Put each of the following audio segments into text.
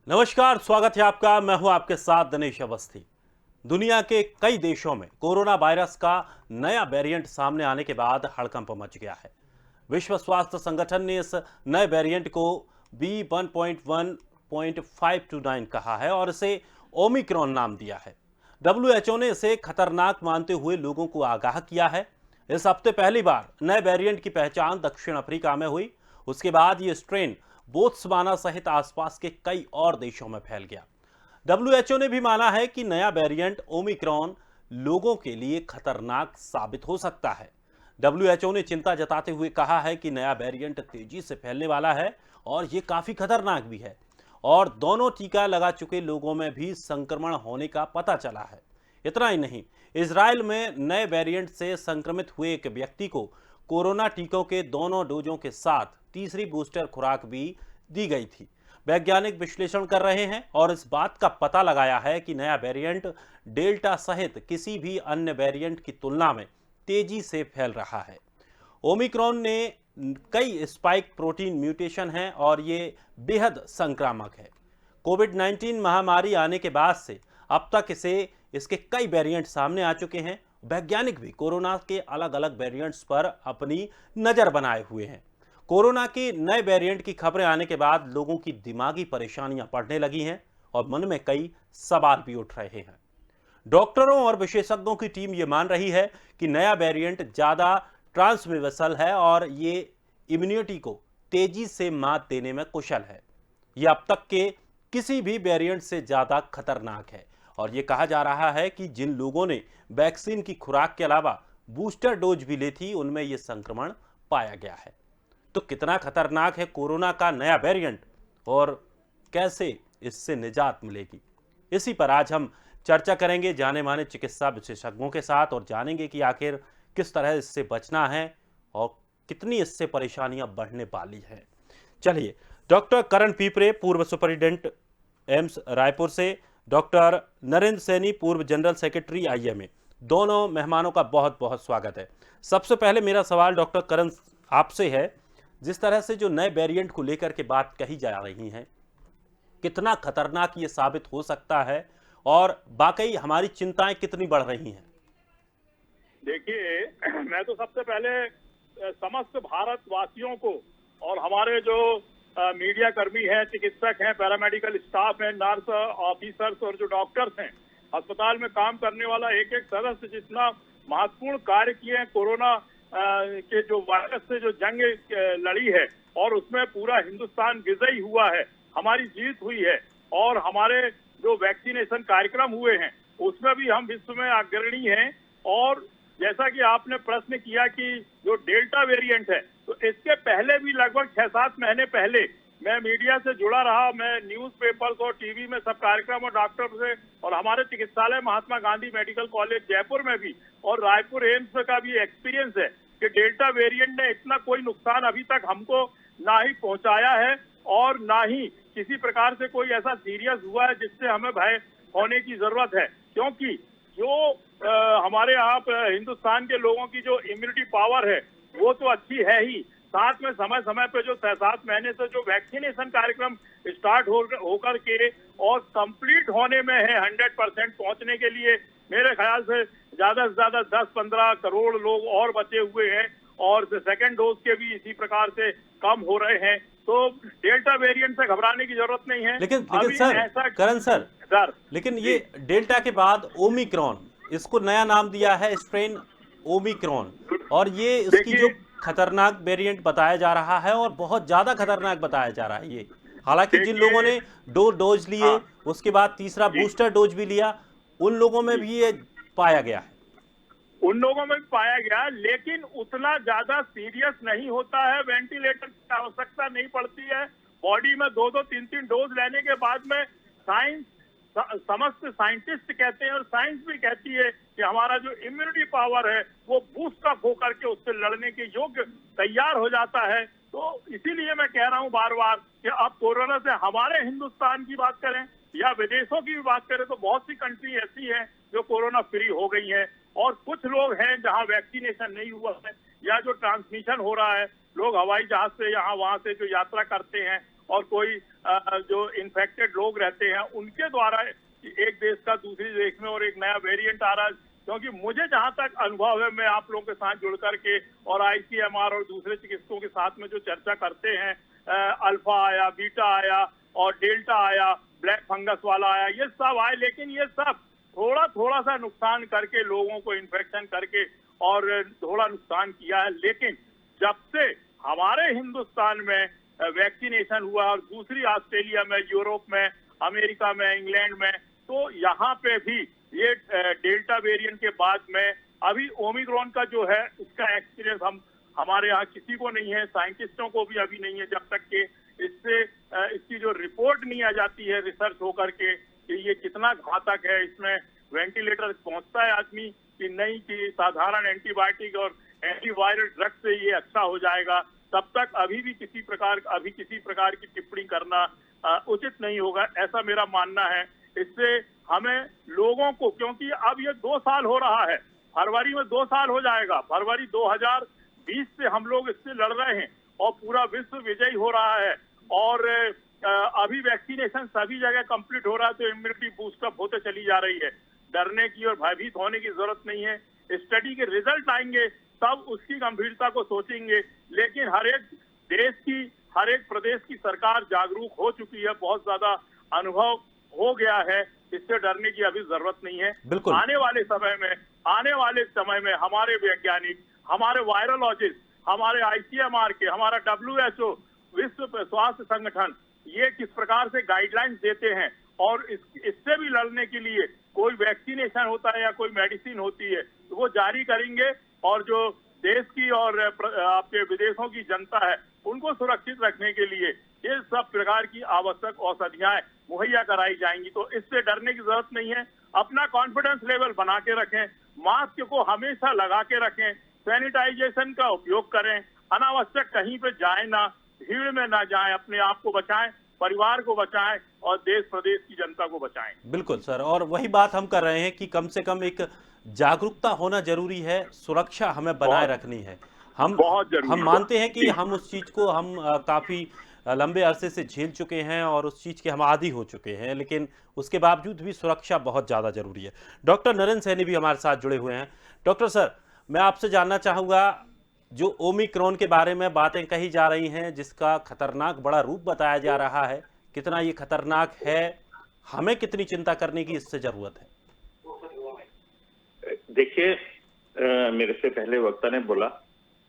नमस्कार, स्वागत है आपका। मैं हूं आपके साथ दिनेश अवस्थी। दुनिया के कई देशों में कोरोना वायरस का नया वेरिएंट सामने आने के बाद हड़कंप मच गया है। विश्व स्वास्थ्य संगठन ने इस नए वेरिएंट को B1.1.529 कहा है और इसे ओमिक्रॉन नाम दिया है। WHO ने इसे खतरनाक मानते हुए लोगों को आगाह किया है। इस हफ्ते पहली बार नए वेरिएंट की पहचान दक्षिण अफ्रीका में हुई। उसके बाद ये स्ट्रेन बोत्सवाना सहित आसपास के कई और देशों में फैल गया। WHO ने भी माना है कि नया वेरिएंट ओमिक्रॉन लोगों के लिए खतरनाक साबित हो सकता है। WHO ने चिंता जताते हुए कहा है कि नया वेरिएंट तेजी से फैलने वाला है और ये काफी खतरनाक भी है और दोनों टीका लगा चुके लोगों में भी संक्रमण होने का पता चला है। इतना ही नहीं, इजराइल में नए वेरिएंट से संक्रमित हुए एक व्यक्ति को कोरोना टीकों के दोनों डोजों के साथ तीसरी बूस्टर खुराक भी दी गई थी। वैज्ञानिक विश्लेषण कर रहे हैं और इस बात का पता लगाया है कि नया वेरिएंट डेल्टा सहित किसी भी अन्य वेरिएंट की तुलना में तेजी से फैल रहा है। ओमिक्रॉन ने कई स्पाइक प्रोटीन म्यूटेशन हैं और ये बेहद संक्रामक है। कोविड-19 महामारी आने के बाद से अब तक इसके कई वेरिएंट सामने आ चुके हैं। वैज्ञानिक भी कोरोना के अलग अलग वेरिएंट्स पर अपनी नज़र बनाए हुए हैं। कोरोना के नए वेरिएंट की खबरें आने के बाद लोगों की दिमागी परेशानियां बढ़ने लगी हैं और मन में कई सवाल भी उठ रहे हैं। डॉक्टरों और विशेषज्ञों की टीम ये मान रही है कि नया वेरिएंट ज़्यादा ट्रांसमिसिबल है और ये इम्यूनिटी को तेजी से मात देने में कुशल है। ये अब तक के किसी भी वेरिएंट से ज़्यादा खतरनाक है और ये कहा जा रहा है कि जिन लोगों ने वैक्सीन की खुराक के अलावा बूस्टर डोज भी ली थी उनमें ये संक्रमण पाया गया है। तो कितना खतरनाक है कोरोना का नया वेरिएंट और कैसे इससे निजात मिलेगी, इसी पर आज हम चर्चा करेंगे जाने माने चिकित्सा विशेषज्ञों के साथ और जानेंगे कि आखिर किस तरह इससे बचना है और कितनी इससे परेशानियां बढ़ने वाली हैं। चलिए, डॉक्टर करण पीपरे, पूर्व सुपरिटेंडेंट एम्स रायपुर से, डॉक्टर नरेंद्र सैनी, पूर्व जनरल सेक्रेटरी IMA, दोनों मेहमानों का बहुत बहुत स्वागत है। सबसे पहले मेरा सवाल डॉक्टर करण आपसे है, जिस तरह से जो नए वेरिएंट को लेकर के बात कही जा रही है, कितना खतरनाक ये साबित हो सकता है और वाकई हमारी चिंताएं कितनी बढ़ रही हैं? देखिए, मैं तो सबसे पहले समस्त भारतवासियों को और हमारे जो मीडिया कर्मी हैं, चिकित्सक हैं, पैरामेडिकल स्टाफ हैं, नर्स ऑफिसर्स और जो डॉक्टर्स हैं, अस्पताल में काम करने वाला एक एक सदस्य जितना महत्वपूर्ण कार्य किए हैं कोरोना के जो वायरस से जो जंग लड़ी है और उसमें पूरा हिंदुस्तान विजयी हुआ है, हमारी जीत हुई है और हमारे जो वैक्सीनेशन कार्यक्रम हुए हैं उसमें भी हम विश्व में अग्रणी हैं। और जैसा कि आपने प्रश्न किया कि जो डेल्टा वेरिएंट है, तो इसके पहले भी लगभग 6-7 महीने पहले मैं मीडिया से जुड़ा रहा। मैं न्यूज़पेपर्स और टीवी में सब कार्यक्रम और डॉक्टर से और हमारे चिकित्सालय महात्मा गांधी मेडिकल कॉलेज जयपुर में भी और रायपुर एम्स का भी एक्सपीरियंस है कि डेल्टा वेरिएंट ने इतना कोई नुकसान अभी तक हमको ना ही पहुंचाया है और ना ही किसी प्रकार से कोई ऐसा सीरियस हुआ है जिससे हमें भय होने की जरूरत है, क्योंकि जो हमारे यहाँ हिंदुस्तान के लोगों की जो इम्यूनिटी पावर है वो तो अच्छी है ही, साथ में समय समय पे जो 6-7 महीने से जो वैक्सीनेशन कार्यक्रम स्टार्ट होकर के और कंप्लीट होने में है 100% पहुंचने के लिए मेरे ख्याल से ज्यादा 10-15 करोड़ लोग और बचे हुए हैं और सेकेंड डोज के भी इसी प्रकार से कम हो रहे हैं। तो डेल्टा वेरिएंट से घबराने की जरूरत नहीं है। लेकिन सर, करण सर, लेकिन ये डेल्टा के बाद ओमिक्रॉन, इसको नया नाम दिया है स्ट्रेन ओमिक्रॉन, और ये इसकी जो खतरनाक वेरिएंट बताया जा रहा है और बहुत ज्यादा खतरनाक बताया जा रहा है ये। हालांकि जिन लोगों ने 2 डोज लिए उसके बाद तीसरा बूस्टर डोज भी लिया, उन लोगों में भी ये पाया गया है। उन लोगों में भी पाया गया, लेकिन उतना ज्यादा सीरियस नहीं होता है, वेंटिलेटर की आवश्यकता नहीं पड़ती है। बॉडी में 2-2, 3-3 डोज लेने के बाद में समस्त साइंटिस्ट कहते हैं और साइंस भी कहती है कि हमारा जो इम्यूनिटी पावर है वो बूस्ट अप होकर के उससे लड़ने के योग्य तैयार हो जाता है। तो इसीलिए मैं कह रहा हूं बार बार कि अब कोरोना से हमारे हिंदुस्तान की बात करें या विदेशों की भी बात करें तो बहुत सी कंट्री ऐसी हैं जो कोरोना फ्री हो गई हैं और कुछ लोग हैं जहां वैक्सीनेशन नहीं हुआ है या जो ट्रांसमिशन हो रहा है, लोग हवाई जहाज से यहाँ वहां से जो यात्रा करते हैं और कोई जो इन्फेक्टेड लोग रहते हैं उनके द्वारा एक देश का दूसरे देश में और एक नया वेरिएंट आ रहा है। क्योंकि मुझे जहां तक अनुभव है, मैं आप लोगों के साथ जुड़ करके और ICMR और दूसरे चिकित्सकों के साथ में जो चर्चा करते हैं, अल्फा आया, बीटा आया और डेल्टा आया, ब्लैक फंगस वाला आया, ये सब आए, लेकिन ये सब थोड़ा थोड़ा सा नुकसान करके लोगों को इन्फेक्शन करके और थोड़ा नुकसान किया है। लेकिन जब से हमारे हिंदुस्तान में वैक्सीनेशन हुआ और दूसरी ऑस्ट्रेलिया में, यूरोप में, अमेरिका में, इंग्लैंड में, तो यहाँ पे भी ये डेल्टा वेरिएंट के बाद में अभी ओमिक्रॉन का जो है उसका एक्सपीरियंस हमारे यहाँ किसी को नहीं है, साइंटिस्टों को भी अभी नहीं है, जब तक कि इससे इसकी जो रिपोर्ट नहीं आ जाती है रिसर्च होकर के कि ये कितना घातक है, इसमें वेंटिलेटर पहुंचता है आदमी कि नहीं, कि साधारण एंटीबायोटिक और एंटीवायरल ड्रग से ये अच्छा हो जाएगा, तब तक अभी किसी प्रकार की टिप्पणी करना उचित नहीं होगा, ऐसा मेरा मानना है। इससे हमें लोगों को, क्योंकि अब ये 2 साल हो रहा है, फरवरी में 2 साल हो जाएगा, फरवरी 2020 से हम लोग इससे लड़ रहे हैं और पूरा विश्व विजयी हो रहा है और अभी वैक्सीनेशन सभी जगह कंप्लीट हो रहा है, तो इम्यूनिटी बूस्टअप होते चली जा रही है। डरने की और भयभीत होने की जरूरत नहीं है। स्टडी के रिजल्ट आएंगे तब उसकी गंभीरता को सोचेंगे, लेकिन हर एक प्रदेश की सरकार जागरूक हो चुकी है, बहुत ज्यादा अनुभव हो गया है, इससे डरने की अभी जरूरत नहीं है। बिल्कुल। आने वाले समय में हमारे वैज्ञानिक, हमारे वायरोलॉजिस्ट, हमारे ICMR के, हमारा WHO, विश्व स्वास्थ्य संगठन, ये किस प्रकार से गाइडलाइंस देते हैं और इससे भी लड़ने के लिए कोई वैक्सीनेशन होता है या कोई मेडिसिन होती है तो वो जारी करेंगे, और जो देश की और आपके विदेशों की जनता है उनको सुरक्षित रखने के लिए ये सब प्रकार की आवश्यक औषधियां मुहैया कराई जाएंगी। तो इससे डरने की जरूरत नहीं है। अपना कॉन्फिडेंस लेवल बना के रखें, मास्क को हमेशा लगा के रखें, सैनिटाइजेशन का उपयोग करें, अनावश्यक कहीं पे जाए ना, भीड़ में ना जाएं, अपने आप को बचाएं, परिवार को बचाएं और देश प्रदेश की जनता को बचाएं। बिल्कुल सर, और वही बात हम कर रहे हैं कि कम से कम एक जागरूकता होना जरूरी है, सुरक्षा हमें बनाए रखनी है। हम मानते हैं कि हम उस चीज को काफी लंबे अरसे से झेल चुके हैं और उस चीज के हम आदी हो चुके हैं, लेकिन उसके बावजूद भी सुरक्षा बहुत ज्यादा जरूरी है। डॉक्टर नरेंद्र सैनी भी हमारे साथ जुड़े हुए हैं। डॉक्टर सर, मैं आपसे जानना चाहूंगा, जो ओमिक्रॉन के बारे में बातें कही जा रही हैं, जिसका खतरनाक बड़ा रूप बताया जा रहा है, कितना ये खतरनाक है, हमें कितनी चिंता करने की इससे जरूरत है? देखिए, मेरे से पहले वक्ता ने बोला,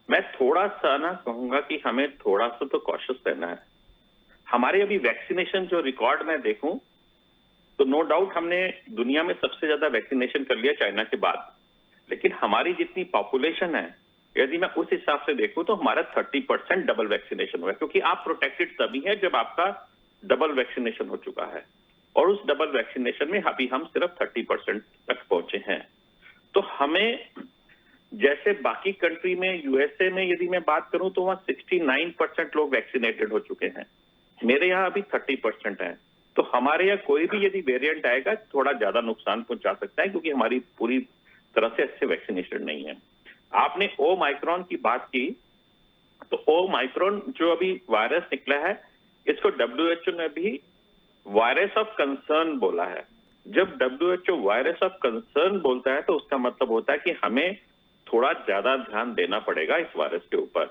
मैं थोड़ा सा ना कहूंगा कि हमें थोड़ा सा तो कॉशियस रहना है। हमारे अभी वैक्सीनेशन जो रिकॉर्ड में देखूं तो नो डाउट हमने दुनिया में सबसे ज्यादा वैक्सीनेशन कर लिया चाइना के बाद, लेकिन हमारी जितनी पॉपुलेशन है, यदि मैं उस हिसाब से देखूं तो हमारा 30% डबल वैक्सीनेशन हुआ है, क्योंकि आप प्रोटेक्टेड तभी है जब आपका डबल वैक्सीनेशन हो चुका है, और उस डबल वैक्सीनेशन में अभी हम सिर्फ 30% तक पहुंचे हैं। तो हमें, जैसे बाकी कंट्री में, USA में यदि मैं बात करूं तो वहां 69% लोग वैक्सीनेटेड हो चुके हैं, मेरे यहाँ अभी 30% है। तो हमारे यहाँ कोई भी यदि वेरिएंट आएगा थोड़ा ज्यादा नुकसान पहुंचा सकता है, क्योंकि हमारी पूरी तरह से अच्छे वैक्सीनेशन नहीं है। आपने ओमाइक्रॉन की बात की, तो ओमाइक्रॉन जो अभी वायरस निकला है, इसको WHO ने भी वायरस ऑफ कंसर्न बोला है। जब WHO वायरस ऑफ कंसर्न बोलता है तो उसका मतलब होता है कि हमें थोड़ा ज्यादा ध्यान देना पड़ेगा इस वायरस के ऊपर।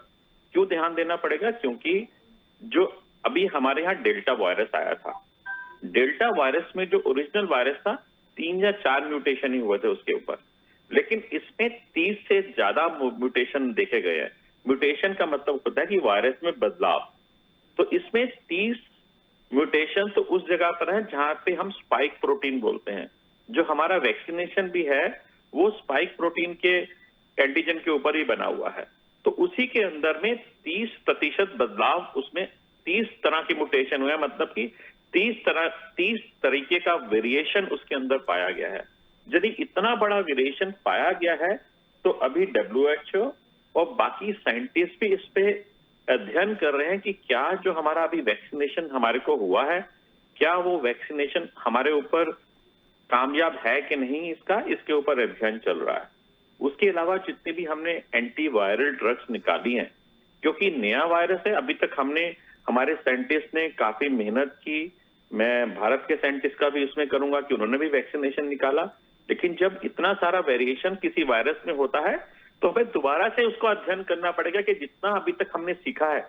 क्यों ध्यान देना पड़ेगा? क्योंकि जो अभी हमारे यहाँ डेल्टा वायरस आया था, डेल्टा वायरस में जो ओरिजिनल वायरस था 3 या 4 म्यूटेशन ही हुए थे उसके ऊपर, लेकिन इसमें 30 से ज्यादा म्यूटेशन देखे गए हैं। म्यूटेशन का मतलब होता है कि वायरस में बदलाव। तो इसमें 30 म्यूटेशन तो उस जगह पर है जहां पे हम स्पाइक प्रोटीन बोलते हैं। जो हमारा वैक्सीनेशन भी है वो स्पाइक प्रोटीन के एंटीजन के ऊपर ही बना हुआ है। तो उसी के अंदर में 30% बदलाव, उसमें 30 तरह के म्यूटेशन हुए, मतलब कि 30 तरीके का वेरिएशन उसके अंदर पाया गया है। यदि इतना बड़ा वेरिएशन पाया गया है तो अभी WHO और बाकी साइंटिस्ट भी इस पे अध्ययन कर रहे हैं कि क्या जो हमारा अभी वैक्सीनेशन हमारे को हुआ है, क्या वो वैक्सीनेशन हमारे ऊपर कामयाब है कि नहीं, इसके ऊपर अध्ययन चल रहा है। उसके अलावा जितने भी हमने एंटीवायरल ड्रग्स निकाली हैं, क्योंकि नया वायरस है, अभी तक हमारे साइंटिस्ट ने काफी मेहनत की। मैं भारत के साइंटिस्ट का भी उसमें करूंगा कि उन्होंने भी वैक्सीनेशन निकाला। लेकिन जब इतना सारा वेरिएशन किसी वायरस में होता है तो हमें दोबारा से उसको अध्ययन करना पड़ेगा कि जितना अभी तक हमने सीखा है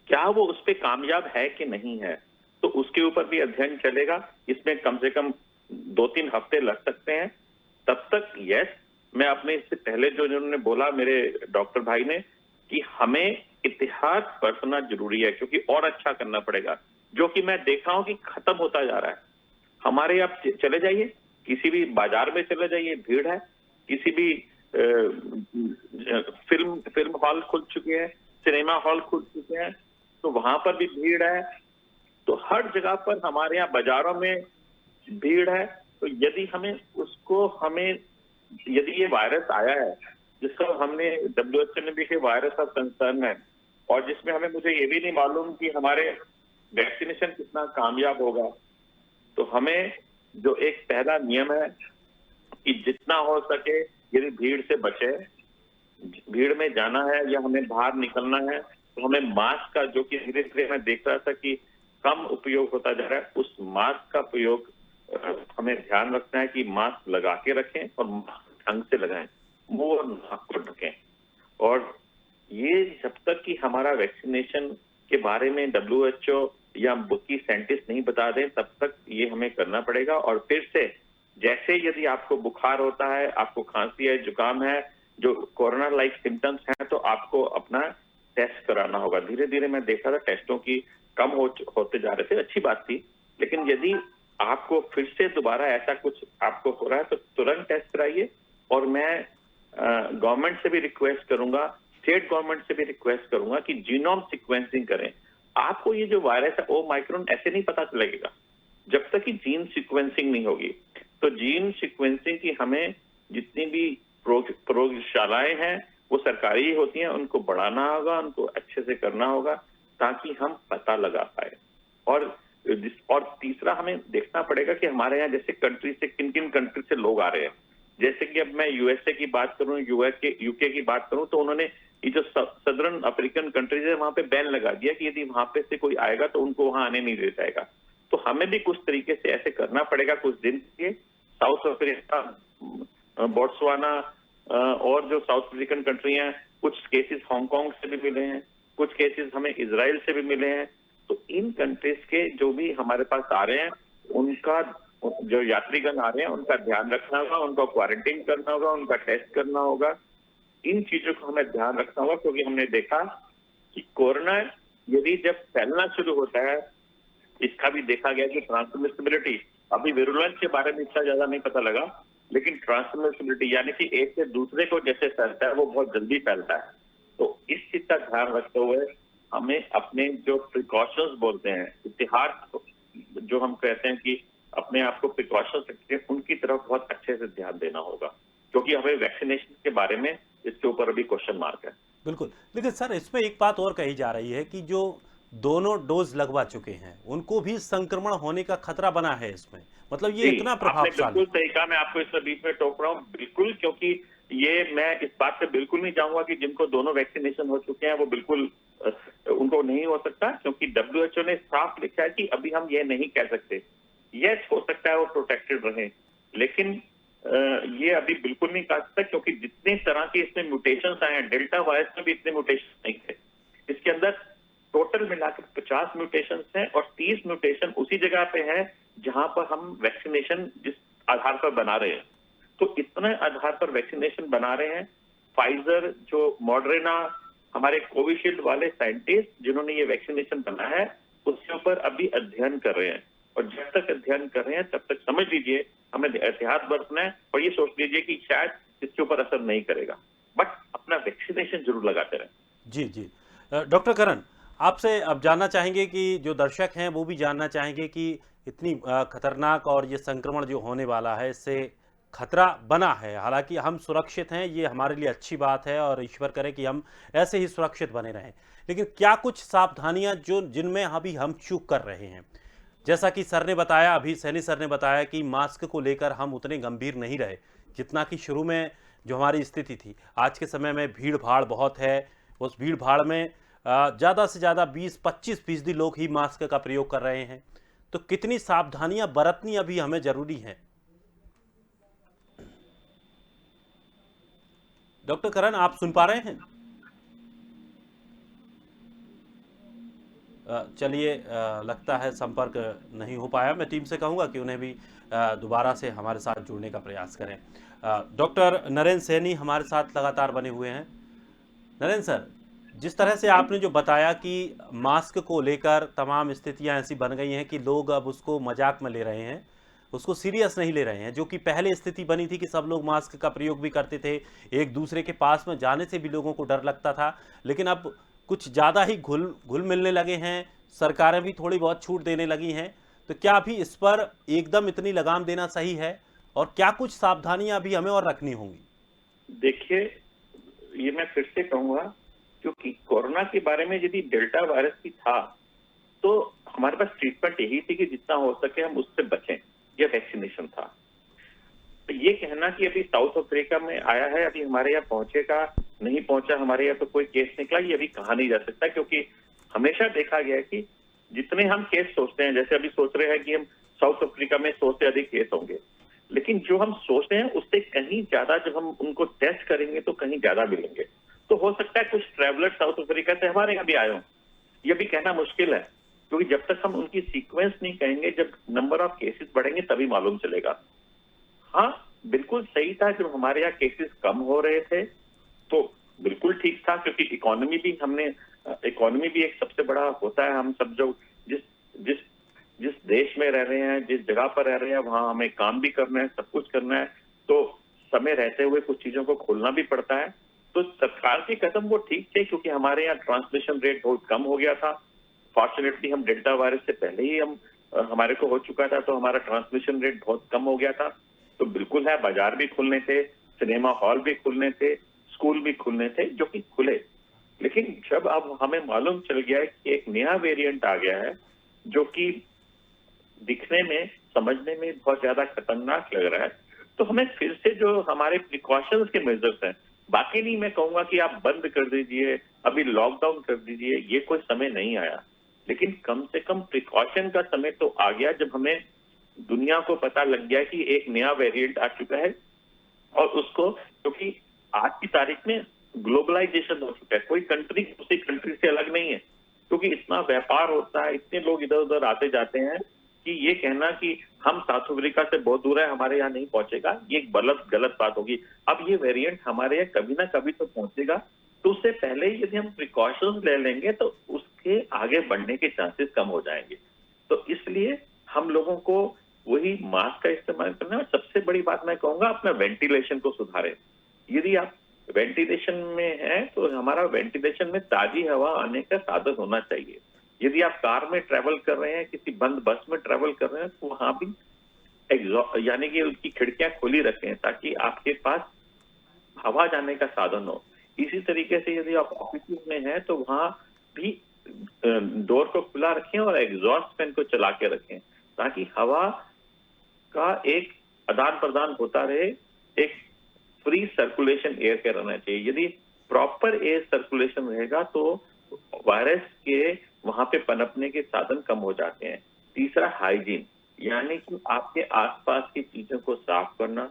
क्या वो उस पर कामयाब है कि नहीं है। तो उसके ऊपर भी अध्ययन चलेगा। इसमें कम से कम 2-3 हफ्ते लग सकते हैं। तब तक यस, मैं अपने इससे पहले जो जिन्होंने बोला मेरे डॉक्टर भाई ने कि हमें इतिहास पढ़ना जरूरी है, क्योंकि और अच्छा करना पड़ेगा, जो कि मैं देख रहा हूं कि खत्म होता जा रहा है। हमारे आप चले जाइए, किसी भी बाजार में चले जाइए, भीड़ है। किसी भी फिल्म हॉल खुल चुके हैं, सिनेमा हॉल खुल चुके हैं, तो वहां पर भी भीड़ है। तो हर जगह पर हमारे यहाँ बाजारों में भीड़ है। तो यदि यदि ये वायरस आया है जिसका हमने WHO ने भी कि वायरस ऑफ कंसर्न है, और जिसमें मुझे ये भी नहीं मालूम कि हमारे वैक्सीनेशन कितना कामयाब होगा, तो हमें जो एक पहला नियम है कि जितना हो सके यदि भीड़ से बचे, भीड़ में जाना है या हमें बाहर निकलना है तो हमें मास्क का, जो कि धीरे धीरे मैं देख रहा था कि कम उपयोग होता जा रहा है, उस मास्क का प्रयोग हमें ध्यान रखना है कि मास्क लगा के रखें और मास्क ढंग से लगाएं, मुंह और नाक को ढकें। और ये जब तक कि हमारा वैक्सीनेशन के बारे में WHO या बुकी साइंटिस्ट नहीं बता दें तब तक ये हमें करना पड़ेगा। और फिर से जैसे यदि आपको बुखार होता है, आपको खांसी है, जुकाम है, जो कोरोना लाइक सिम्टम्स हैं, तो आपको अपना टेस्ट कराना होगा। धीरे धीरे मैं देखा था टेस्टों की कम होते जा रहे थे, अच्छी बात थी। लेकिन यदि आपको फिर से दोबारा ऐसा कुछ आपको हो रहा है तो तुरंत टेस्ट कराइए। और मैं गवर्नमेंट से भी रिक्वेस्ट करूंगा, स्टेट गवर्नमेंट से भी रिक्वेस्ट करूंगा कि जीनोम सीक्वेंसिंग करें। आपको ये जो वायरस है ओमाइक्रॉन ऐसे नहीं पता चलेगा जब तक कि जीन सीक्वेंसिंग नहीं होगी। तो जीन सीक्वेंसिंग की हमें जितनी भी प्रयोगशालाएं हैं वो सरकारी ही होती हैं, उनको बढ़ाना होगा, उनको अच्छे से करना होगा ताकि हम पता लगा पाए। और तीसरा हमें देखना पड़ेगा कि हमारे यहाँ जैसे कंट्री से किन किन कंट्री से लोग आ रहे हैं। जैसे कि अब मैं USA की बात करूं, UK की बात करूं, तो उन्होंने ये जो सदर्न अफ्रीकन कंट्रीज है वहां पे बैन लगा दिया कि यदि वहां पे से कोई आएगा तो उनको वहां आने नहीं दिया जाएगा। तो हमें भी कुछ तरीके से ऐसे करना पड़ेगा कुछ दिन के लिए। साउथ अफ्रीका, बोट्सवाना और जो साउथ अफ्रीकन कंट्री हैं, कुछ केसेस हांगकांग से भी मिले हैं, कुछ केसेस हमें इजराइल से भी मिले हैं। तो इन कंट्रीज के जो भी हमारे पास आ रहे हैं, उनका जो यात्रीगण आ रहे हैं उनका ध्यान रखना होगा, उनको क्वारंटीन करना होगा, उनका टेस्ट करना होगा। इन चीजों को हमें ध्यान रखना होगा, क्योंकि हमने देखा कि कोरोना यदि जब फैलना शुरू होता है, इसका भी देखा गया कि ट्रांसमिसिबिलिटी, अभी विरुलेंस के बारे में इतना ज्यादा नहीं पता लगा, लेकिन ट्रांसमिसिबिलिटी यानी कि एक से दूसरे को जैसे फैलता है वो बहुत जल्दी फैलता है। तो इस चीज का ध्यान रखते हुए हमें अपने जो प्रिकॉशंस बोलते हैं, इतिहास जो हम कहते हैं कि अपने आप को प्रिकॉशंस रखते हैं, उनकी तरफ बहुत अच्छे से ध्यान देना होगा, क्योंकि हमें वैक्सीनेशन के बारे में इसके ऊपर अभी क्वेश्चन मार्क है। बिल्कुल। लेकिन सर इसमें एक बात और कही जा रही है कि जो दोनों डोज लगवा चुके हैं उनको भी संक्रमण होने का खतरा बना है इसमें, मतलब ये इतना प्रभावशाली। बिल्कुल सही कहा, मैं आपको इसमें बीच में टोक रहा हूँ, बिल्कुल, क्योंकि ये मैं इस बात पे बिल्कुल नहीं चाहूंगा कि जिनको दोनों वैक्सीनेशन हो चुके हैं वो बिल्कुल उनको नहीं हो सकता, क्योंकि WHO ने साफ लिखा है कि अभी हम ये नहीं कह सकते। यस, हो सकता है वो प्रोटेक्टेड रहे, लेकिन ये अभी बिल्कुल नहीं कह सकता, क्योंकि जितने तरह के इसमें म्यूटेशंस आए हैं, डेल्टा वायरस में भी इतने म्यूटेशन नहीं थे। इसके अंदर टोटल मिलाकर 50 म्यूटेशंस हैं और 30 म्यूटेशन उसी जगह पे है जहां पर हम वैक्सीनेशन जिस आधार पर बना रहे हैं। तो इतने आधार पर वैक्सीनेशन बना रहे हैं। फाइजर, जो मॉडर्ना, हमारे कोविशील्ड वाले साइंटिस्ट जिन्होंने ये वैक्सीनेशन बनाया है, उसके ऊपर अभी अध्ययन कर रहे हैं। और जब तक अध्ययन कर रहे हैं तब तक समझ लीजिए हमें एहतियात बरतना है, और ये सोच लीजिए कि शायद इसके ऊपर असर नहीं करेगा, बट अपना वैक्सीनेशन जरूर लगाते रहें। जी जी। डॉक्टर करण, आपसे अब जानना चाहेंगे कि जो दर्शक हैं वो भी जानना चाहेंगे कि इतनी खतरनाक और ये संक्रमण जो होने वाला है, इससे खतरा बना है, हालांकि हम सुरक्षित हैं, ये हमारे लिए अच्छी बात है और ईश्वर करे कि हम ऐसे ही सुरक्षित बने रहें। लेकिन क्या कुछ सावधानियां जिनमें अभी हम चूक कर रहे हैं? जैसा कि सर ने बताया, अभी सैनी सर ने बताया कि मास्क को लेकर हम उतने गंभीर नहीं रहे जितना कि शुरू में जो हमारी स्थिति थी। आज के समय में भीड़ भाड़ बहुत है, उस भीड़ भाड़ में ज़्यादा से ज़्यादा 20-25% लोग ही मास्क का प्रयोग कर रहे हैं, तो कितनी सावधानियां बरतनी अभी हमें जरूरी है? डॉक्टर करण, आप सुन पा रहे हैं? चलिए, लगता है संपर्क नहीं हो पाया। मैं टीम से कहूंगा कि उन्हें भी दोबारा से हमारे साथ जुड़ने का प्रयास करें। डॉक्टर नरेंद्र सैनी हमारे साथ लगातार बने हुए हैं। नरेंद्र सर, जिस तरह से आपने जो बताया कि मास्क को लेकर तमाम स्थितियां ऐसी बन गई हैं कि लोग अब उसको मजाक में ले रहे हैं, उसको सीरियस नहीं ले रहे हैं। जो कि पहले स्थिति बनी थी कि सब लोग मास्क का प्रयोग भी करते थे, एक दूसरे के पास में जाने से भी लोगों को डर लगता था, लेकिन अब कुछ ज़्यादा ही घुल घुल मिलने लगे हैं, सरकारें भी थोड़ी बहुत छूट देने लगी हैं। तो क्या अभी इस पर एकदम इतनी लगाम देना सही है, और क्या कुछ सावधानियां अभी हमें और रखनी होंगी? देखिए, ये मैं फिर से कहूंगा, क्योंकि कोरोना के बारे में यदि डेल्टा वायरस भी था तो हमारे पास ट्रीटमेंट यही थी कि जितना हो सके हम उससे बचें, यह वैक्सीनेशन था। तो ये कहना कि अभी साउथ अफ्रीका में आया है, अभी हमारे यहाँ पहुंचेगा नहीं पहुंचा, हमारे यहाँ तो कोई केस निकला, ये अभी कहा नहीं जा सकता, क्योंकि हमेशा देखा गया है कि जितने हम केस सोचते हैं, जैसे अभी सोच रहे हैं कि हम साउथ अफ्रीका में 100 से अधिक केस होंगे, लेकिन जो हम सोचते हैं उससे कहीं ज्यादा जब हम उनको टेस्ट करेंगे तो कहीं ज्यादा मिलेंगे। तो हो सकता है कुछ ट्रैवलर साउथ अफ्रीका से हमारे यहाँ भी आए हों, ये भी कहना मुश्किल है, क्योंकि जब तक हम उनकी सीक्वेंस नहीं कहेंगे, जब नंबर ऑफ केसेस बढ़ेंगे तभी मालूम चलेगा। हाँ, बिल्कुल सही था, जब हमारे यहाँ केसेस कम हो रहे थे तो बिल्कुल ठीक था, क्योंकि इकोनॉमी भी एक सबसे बड़ा होता है। हम सब जो जिस जिस जिस देश में रह रहे हैं, जिस जगह पर रह रहे हैं, वहां हमें काम भी करना है, सब कुछ करना है, तो समय रहते हुए कुछ चीजों को खोलना भी पड़ता है। तो सरकार के कदम वो ठीक थे, क्योंकि हमारे यहाँ ट्रांसमिशन रेट बहुत कम हो गया था। फॉर्चुनेटली हम डेल्टा वायरस से पहले ही हमारे को हो चुका था, तो हमारा ट्रांसमिशन रेट बहुत कम हो गया था। तो बिल्कुल है, बाजार भी खुलने थे, सिनेमा हॉल भी खुलने थे, स्कूल भी खुलने थे, जो कि खुले। लेकिन जब अब हमें मालूम चल गया है कि एक नया वेरिएंट आ गया है जो कि दिखने में, समझने में बहुत ज्यादा खतरनाक लग रहा है, तो हमें फिर से जो हमारे प्रिकॉशंस के मेजर्स हैं, बाकी नहीं मैं कहूंगा कि आप बंद कर दीजिए, अभी लॉकडाउन कर दीजिए, ये कोई समय नहीं आया, लेकिन कम से कम प्रिकॉशन का समय तो आ गया, जब हमें दुनिया को पता लग गया कि एक नया वेरिएंट आ चुका है। और उसको, क्योंकि आज की तारीख में ग्लोबलाइजेशन हो चुका है, कोई कंट्री दूसरी कंट्री से अलग नहीं है, क्योंकि इतना व्यापार होता है, इतने लोग इधर उधर आते जाते हैं कि ये कहना कि हम साउथ अफ्रीका से बहुत दूर है, हमारे यहाँ नहीं पहुंचेगा, ये एक गलत बात होगी। अब ये वेरिएंट हमारे यहाँ कभी ना कभी तो पहुंचेगा, तो उससे पहले ही यदि हम प्रिकॉशंस ले लेंगे तो उसके आगे बढ़ने के चांसेस कम हो जाएंगे। तो इसलिए हम लोगों को वही मास्क का इस्तेमाल करना है। सबसे बड़ी बात मैं कहूंगा, अपना वेंटिलेशन को सुधारें। यदि आप वेंटिलेशन में है तो हमारा वेंटिलेशन में ताजी हवा आने का साधन होना चाहिए। यदि आप कार में ट्रेवल कर रहे हैं, किसी बंद बस में ट्रेवल कर रहे हैं, तो वहां भी एग्जॉस्ट यानी कि उनकी खिड़कियां खुली रखें, ताकि आपके पास हवा जाने का साधन हो। इसी तरीके से यदि आप ऑफिस में हैं तो वहां भी डोर को खुला रखें और एग्जॉस्ट फैन को चला के रखें, ताकि हवा का एक आदान प्रदान होता रहे, एक फ्री सर्कुलेशन एयर का रहना चाहिए। यदि प्रॉपर एयर सर्कुलेशन रहेगा तो वायरस के वहां पे पनपने के साधन कम हो जाते हैं। तीसरा, हाइजीन, यानी कि आपके आसपास की चीजों को साफ करना,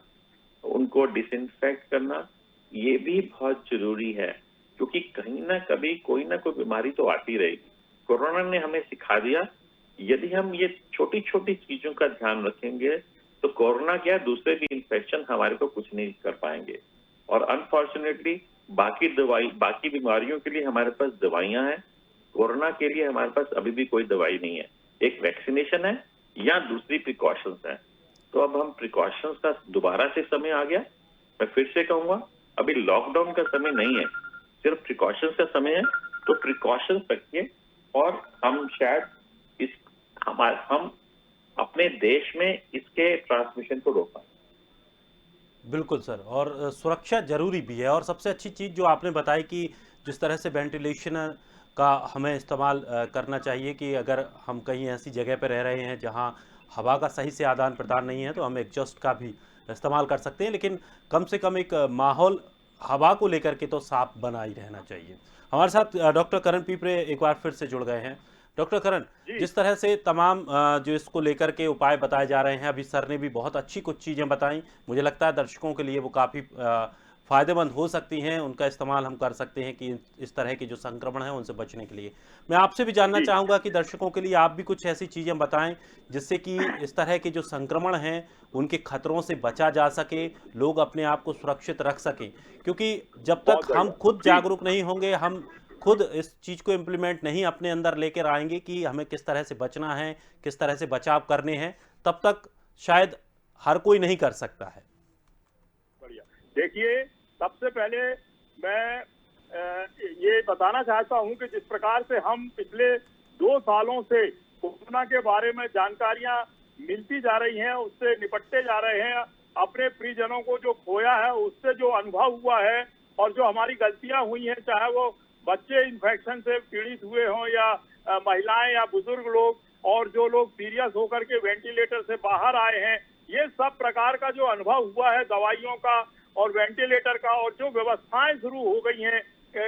उनको डिसइंफेक्ट करना, ये भी बहुत जरूरी है, क्योंकि कहीं ना कभी कोई ना कोई बीमारी तो आती रहेगी। कोरोना ने हमें सिखा दिया, यदि हम ये छोटी छोटी चीजों का ध्यान रखेंगे तो कोरोना क्या, दूसरे भी इन्फेक्शन हमारे को कुछ नहीं कर पाएंगे। और अनफॉर्चुनेटली बाकी बीमारियों के लिए हमारे पास दवाइयां हैं, कोरोना के लिए हमारे पास अभी भी कोई दवाई नहीं है। एक वैक्सीनेशन है या दूसरी प्रिकॉशंस है। तो अब हम प्रिकॉशंस का दोबारा से समय आ गया। मैं फिर से कहूंगा, अभी लॉकडाउन का समय नहीं है, सिर्फ प्रिकॉशंस का समय है। तो प्रिकॉशंस रखिए और हम शायद हम अपने देश में इसके ट्रांसमिशन को रोक पाए। बिल्कुल सर, और सुरक्षा जरूरी भी है। और सबसे अच्छी चीज़ जो आपने बताई कि जिस तरह से वेंटिलेशन का हमें इस्तेमाल करना चाहिए, कि अगर हम कहीं ऐसी जगह पर रह रहे हैं जहां हवा का सही से आदान प्रदान नहीं है तो हम एग्जॉस्ट का भी इस्तेमाल कर सकते हैं, लेकिन कम से कम एक माहौल हवा को लेकर के तो साफ बना ही रहना चाहिए। हमारे साथ डॉक्टर करण पीपरे एक बार फिर से जुड़ गए हैं। डॉक्टर करण, जी। जिस तरह से तमाम जो इसको लेकर के उपाय बताए जा रहे हैं, अभी सर ने भी बहुत अच्छी कुछ चीज़ें बताई, मुझे लगता है दर्शकों के लिए वो काफ़ी फ़ायदेमंद हो सकती हैं, उनका इस्तेमाल हम कर सकते हैं कि इस तरह के जो संक्रमण हैं उनसे बचने के लिए। मैं आपसे भी जानना जी। चाहूँगा कि दर्शकों के लिए आप भी कुछ ऐसी चीज़ें बताएं जिससे कि इस तरह के जो संक्रमण हैं उनके खतरों से बचा जा सके, लोग अपने आप को सुरक्षित रख सकें। क्योंकि जब बहुत तक हम बढ़िया। खुद जी। जागरूक नहीं होंगे, हम खुद इस चीज़ को इम्प्लीमेंट नहीं अपने अंदर लेकर आएंगे कि हमें किस तरह से बचना है, किस तरह से बचाव करने हैं, तब तक शायद हर कोई नहीं कर सकता है। बढ़िया। देखिए, सबसे पहले मैं ये बताना चाहता हूं कि जिस प्रकार से हम पिछले 2 सालों से कोरोना के बारे में जानकारियां मिलती जा रही हैं, उससे निपटते जा रहे हैं, अपने प्रियजनों को जो खोया है उससे जो अनुभव हुआ है और जो हमारी गलतियां हुई हैं, चाहे वो बच्चे इन्फेक्शन से पीड़ित हुए हों या महिलाएं या बुजुर्ग लोग, और जो लोग सीरियस होकर के वेंटिलेटर से बाहर आए हैं, ये सब प्रकार का जो अनुभव हुआ है दवाइयों का और वेंटिलेटर का, और जो व्यवस्थाएं शुरू हो गई हैं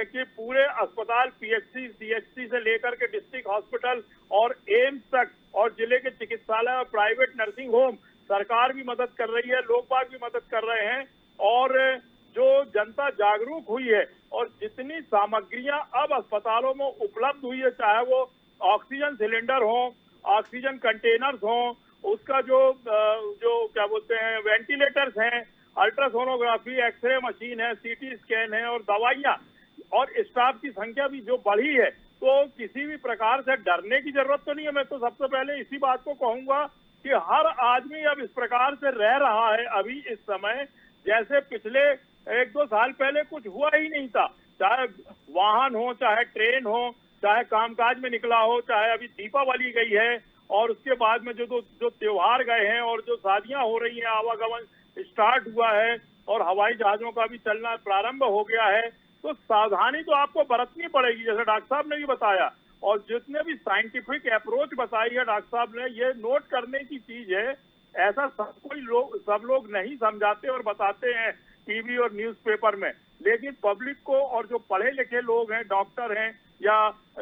कि पूरे अस्पताल पीएचसी सीएचसी से लेकर के डिस्ट्रिक्ट हॉस्पिटल और एम्स तक और जिले के चिकित्सालय और प्राइवेट नर्सिंग होम, सरकार भी मदद कर रही है, लोग बाग भी मदद कर रहे हैं, और जो जनता जागरूक हुई है और जितनी सामग्रियां अब अस्पतालों में उपलब्ध हुई है, चाहे वो ऑक्सीजन सिलेंडर हो, ऑक्सीजन कंटेनर्स हो, उसका जो क्या बोलते हैं वेंटिलेटर्स हैं, अल्ट्रासोनोग्राफी, एक्सरे मशीन है, सीटी स्कैन है और दवाइयां और स्टाफ की संख्या भी जो बढ़ी है, तो किसी भी प्रकार से डरने की जरूरत तो नहीं है। मैं तो सबसे पहले इसी बात को कहूंगा कि हर आदमी अब इस प्रकार से रह रहा है अभी इस समय, जैसे पिछले 1-2 साल पहले कुछ हुआ ही नहीं था। चाहे वाहन हो, चाहे ट्रेन हो, चाहे कामकाज में निकला हो, चाहे अभी दीपावली गई है और उसके बाद में जो त्योहार गए हैं और जो शादियां हो रही हैं, आवागमन स्टार्ट हुआ है और हवाई जहाजों का भी चलना प्रारंभ हो गया है, तो सावधानी तो आपको बरतनी पड़ेगी, जैसे डॉक्टर साहब ने भी बताया, और जितने भी साइंटिफिक अप्रोच बताई है डॉक्टर साहब ने, ये नोट करने की चीज है। ऐसा सब लोग नहीं समझाते और बताते हैं टीवी और न्यूज़पेपर में, लेकिन पब्लिक को और जो पढ़े लिखे लोग हैं, डॉक्टर हैं या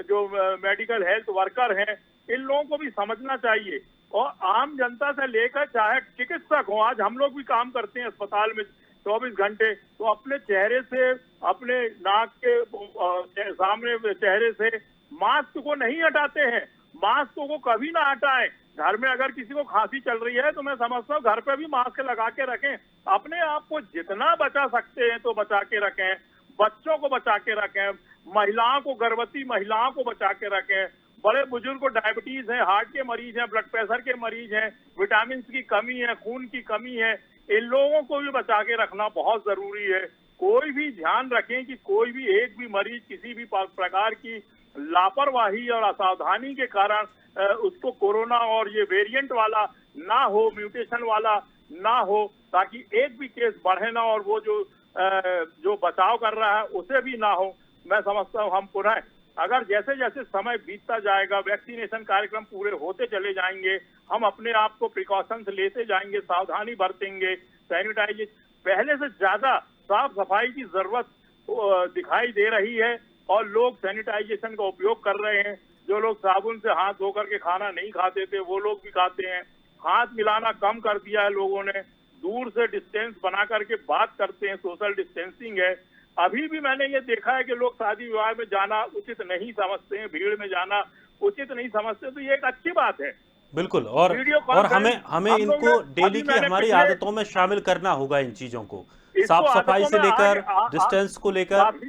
जो मेडिकल हेल्थ वर्कर हैं, इन लोगों को भी समझना चाहिए। और आम जनता से लेकर चाहे चिकित्सक हो, आज हम लोग भी काम करते हैं अस्पताल में 24 घंटे, तो अपने चेहरे से, अपने नाक के सामने चेहरे से मास्क को नहीं हटाते हैं, मास्क को कभी ना हटाएं। घर में अगर किसी को खांसी चल रही है तो मैं समझता हूँ घर पे भी मास्क लगा के रखें, अपने आप को जितना बचा सकते हैं तो बचा के रखें, बच्चों को बचा के रखें, महिलाओं को, गर्भवती महिलाओं को बचा के रखें, बड़े बुजुर्ग को डायबिटीज है, हार्ट के मरीज हैं, ब्लड प्रेशर के मरीज हैं, विटामिन की कमी है, खून की कमी है, इन लोगों को भी बचा के रखना बहुत जरूरी है। कोई भी ध्यान रखें कि कोई भी एक भी मरीज किसी भी प्रकार की लापरवाही और असावधानी के कारण उसको कोरोना और ये वेरिएंट वाला ना हो, म्यूटेशन वाला ना हो, ताकि एक भी केस बढ़े ना और वो जो बचाव कर रहा है उसे भी ना हो। मैं समझता हूँ हम पुनः अगर जैसे जैसे समय बीतता जाएगा, वैक्सीनेशन कार्यक्रम पूरे होते चले जाएंगे, हम अपने आप को प्रिकॉशंस लेते जाएंगे, सावधानी बरतेंगे, सैनिटाइजेशन, पहले से ज्यादा साफ सफाई की जरूरत दिखाई दे रही है और लोग सैनिटाइजेशन का उपयोग कर रहे हैं। जो लोग साबुन से हाथ धोकर के खाना नहीं खाते थे वो लोग भी खाते हैं, हाथ मिलाना कम कर दिया है लोगों ने, दूर से डिस्टेंस बना करके बात करते हैं, सोशल डिस्टेंसिंग है। अभी भी मैंने ये देखा है कि लोग शादी विवाह में जाना उचित नहीं समझते हैं, भीड़ में जाना उचित नहीं समझते, तो ये एक अच्छी बात है। बिल्कुल, और हमें इनको डेली की हमारी आदतों में शामिल करना होगा, इन चीजों को, साफ सफाई से लेकर डिस्टेंस को लेकर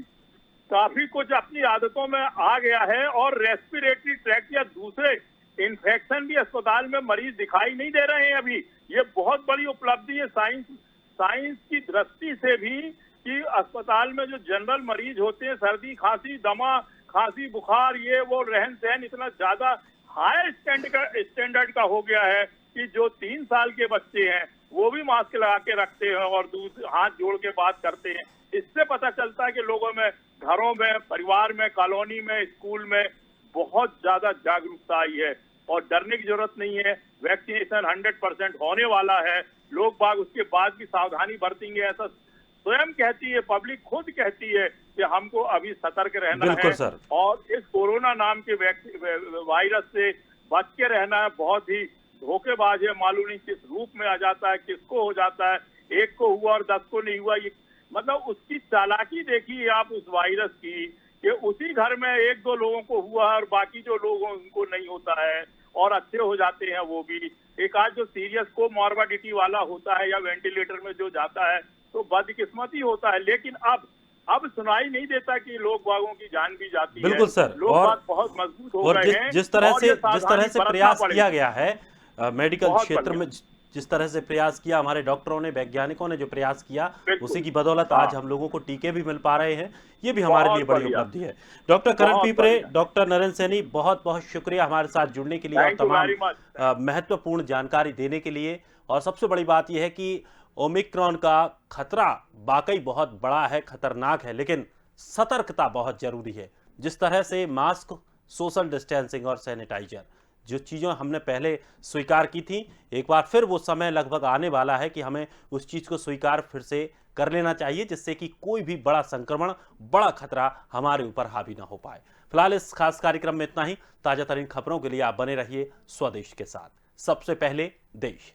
काफी कुछ अपनी आदतों में आ गया है। और रेस्पिरेटरी ट्रैक्ट या दूसरे इन्फेक्शन भी अस्पताल में मरीज दिखाई नहीं दे रहे हैं अभी। ये बहुत बड़ी उपलब्धि है साइंस की दृष्टि से भी, कि अस्पताल में जो जनरल मरीज होते हैं, सर्दी खांसी, दमा, खांसी, बुखार, ये वो रहन सहन इतना ज्यादा हाई स्टैंडर्ड का हो गया है कि जो 3 साल के बच्चे हैं वो भी मास्क लगा के रखते हैं और हाथ जोड़ के बात करते हैं। इससे पता चलता है कि लोगों में, घरों में, परिवार में, कॉलोनी में, स्कूल में बहुत ज्यादा जागरूकता आई है और डरने की जरूरत नहीं है। वैक्सीनेशन 100% होने वाला है। लोग बाग उसके बाद भी सावधानी बरतेंगे, ऐसा स्वयं कहती है, पब्लिक खुद कहती है कि हमको अभी सतर्क रहना बिल्कुल है सर। और इस कोरोना नाम के वायरस से बच के रहना है। बहुत ही धोखेबाज है, मालूम नहीं किस रूप में आ जाता है, किसको हो जाता है, एक को हुआ और 10 को नहीं हुआ। ये मतलब उसकी चालाकी देखिए आप उस वायरस की, कि उसी घर में 1-2 लोगों को हुआ और बाकी जो लोग हैं उनको नहीं होता है और अच्छे हो जाते हैं वो भी। एक आध जो सीरियस को मॉर्बिडिटी वाला होता है या वेंटिलेटर में जो जाता है तो बदकिस्मती होता है। लेकिन अब सुनाई नहीं देता कि लोग बागों की जान भी जाती है। बिल्कुल सर। लोग और बाग बहुत मजबूत हो और गए हैं जिस तरह और ये से सावधानी प्रयास बरतना किया पड़ेगा। गया है मेडिकल बहुत क्षेत्र बढ़िया। में, जिस तरह से प्रयास किया हमारे डॉक्टरों ने, वैज्ञानिकों ने जो प्रयास किया, बिल्कुल। उसी की बदौलत आज हम लोगों को टीके भी मिल पा रहे हैं। ये भी हमारे बहुत लिए बड़ी बढ़िया। उपलब्धि है। डॉक्टर करण बहुत पीपरे, बढ़िया। डॉक्टर नरेंद्र सैनी, बहुत बहुत शुक्रिया हमारे साथ जुड़ने के लिए और थैंक यू तमाम वेरी मच। महत्वपूर्ण जानकारी देने के लिए। और सबसे बड़ी बात यह है कि ओमिक्रॉन का खतरा वाकई बहुत बड़ा है, खतरनाक है, लेकिन सतर्कता बहुत जरूरी है। जिस तरह से मास्क, सोशल डिस्टेंसिंग और सैनिटाइजर, जो चीज़ें हमने पहले स्वीकार की थी, एक बार फिर वो समय लगभग आने वाला है कि हमें उस चीज़ को स्वीकार फिर से कर लेना चाहिए, जिससे कि कोई भी बड़ा संक्रमण, बड़ा खतरा हमारे ऊपर हावी ना हो पाए। फिलहाल इस खास कार्यक्रम में इतना ही। ताजा तरीन खबरों के लिए आप बने रहिए स्वदेश के साथ। सबसे पहले देश।